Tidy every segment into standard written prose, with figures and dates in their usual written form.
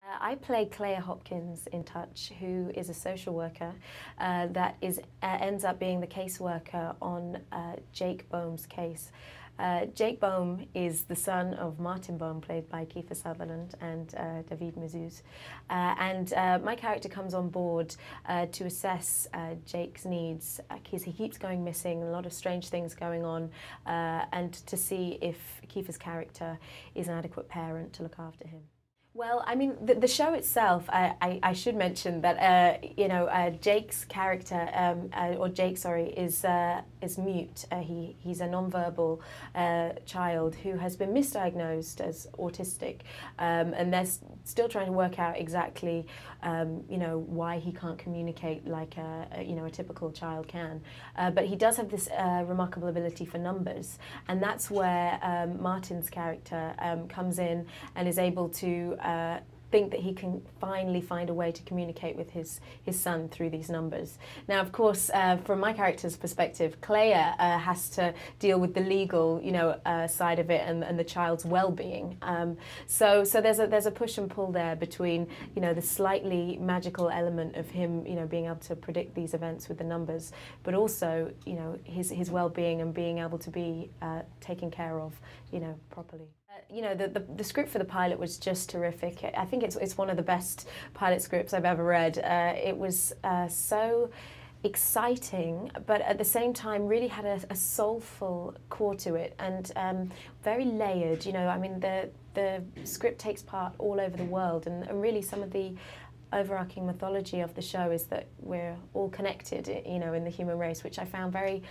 I play Clea Hopkins in Touch, who is a social worker that ends up being the caseworker on Jake Boehm's case. Jake Boehm is the son of Martin Boehm, played by Kiefer Sutherland, and David Mazouz. My character comes on board to assess Jake's needs. He keeps going missing, a lot of strange things going on, and to see if Kiefer's character is an adequate parent to look after him. Well, I mean, the show itself, I should mention that, Jake's character, or Jake, sorry, is mute. He's a non-verbal child who has been misdiagnosed as autistic, and they're still trying to work out exactly, why he can't communicate like a typical child can. But he does have this remarkable ability for numbers, and that's where Martin's character comes in and is able to think that he can finally find a way to communicate with his son through these numbers. Now, of course, from my character's perspective, Clea has to deal with the legal, side of it and the child's well-being. So there's a push and pull there between, the slightly magical element of him, being able to predict these events with the numbers, but also, his well-being and being able to be taken care of, properly. The script for the pilot was just terrific. I think it's one of the best pilot scripts I've ever read. It was so exciting, but at the same time really had a soulful core to it, and very layered. I mean, the script takes part all over the world, and really some of the overarching mythology of the show is that we're all connected, in the human race, which I found very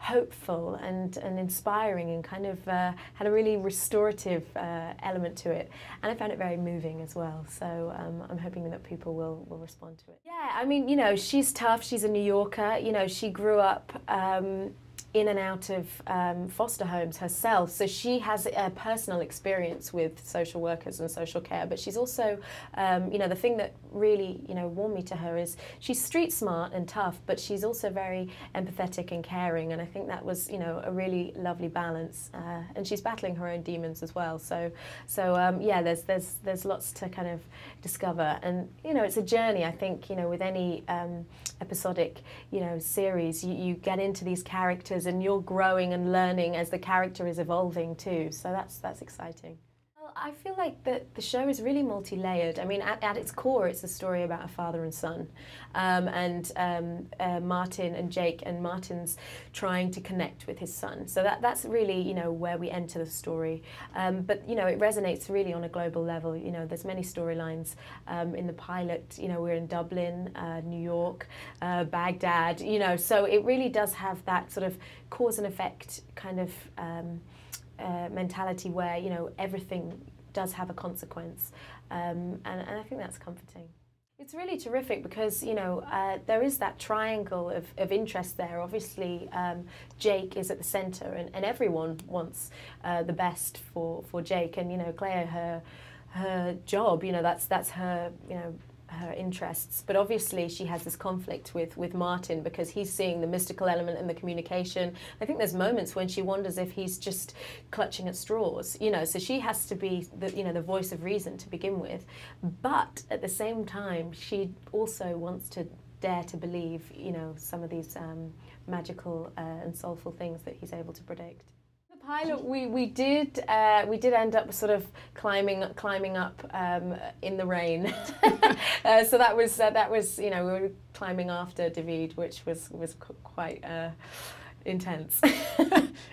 hopeful and inspiring, and kind of had a really restorative element to it, and I found it very moving as well. So I'm hoping that people will respond to it. Yeah, I mean, she's tough. She's a New Yorker. She grew up in and out of foster homes herself, so she has a personal experience with social workers and social care, but she's also, the thing that really, warmed me to her is she's street smart and tough, but she's also very empathetic and caring, and I think that was, a really lovely balance, and she's battling her own demons as well, so yeah, there's lots to kind of discover, and, it's a journey, I think, with any episodic, series, you get into these characters and you're growing and learning as the character is evolving too, so that's exciting. Well, I feel like the show is really multi-layered. I mean, at its core, it's a story about a father and son, Martin and Jake, and Martin's trying to connect with his son. So that's really, where we enter the story. But, it resonates really on a global level. There's many storylines in the pilot. We're in Dublin, New York, Baghdad, so it really does have that sort of cause and effect kind of mentality where, everything does have a consequence, and I think that's comforting. It's really terrific because, there is that triangle of interest there. Obviously, Jake is at the centre, and everyone wants the best for Jake, and, Clea, her job, that's her, her interests, but obviously she has this conflict with Martin because he's seeing the mystical element and the communication. I think there's moments when she wonders if he's just clutching at straws, so she has to be the voice of reason to begin with, but at the same time she also wants to dare to believe, some of these magical and soulful things that he's able to predict. Pilot, we did end up sort of climbing up in the rain, so that was we were climbing after David, which was quite intense.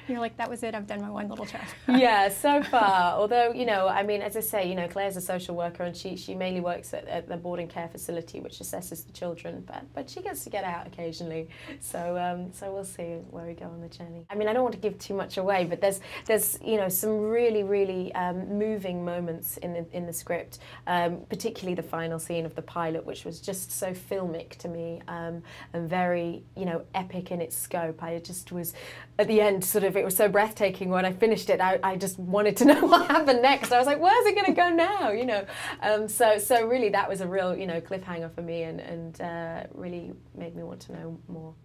You're like, that was it, I've done my one little trip. Yeah, so far. Although, I mean, as I say, Claire's a social worker, and she mainly works at the boarding care facility, which assesses the children, but she gets to get out occasionally. So we'll see where we go on the journey. I mean, I don't want to give too much away, but there's some really moving moments in the script, particularly the final scene of the pilot, which was just so filmic to me, and very epic in its scope. I just was at the end it was so breathtaking when I finished it. I just wanted to know what happened next. I was like, where's it going to go now? So really that was a real cliffhanger for me, and really made me want to know more.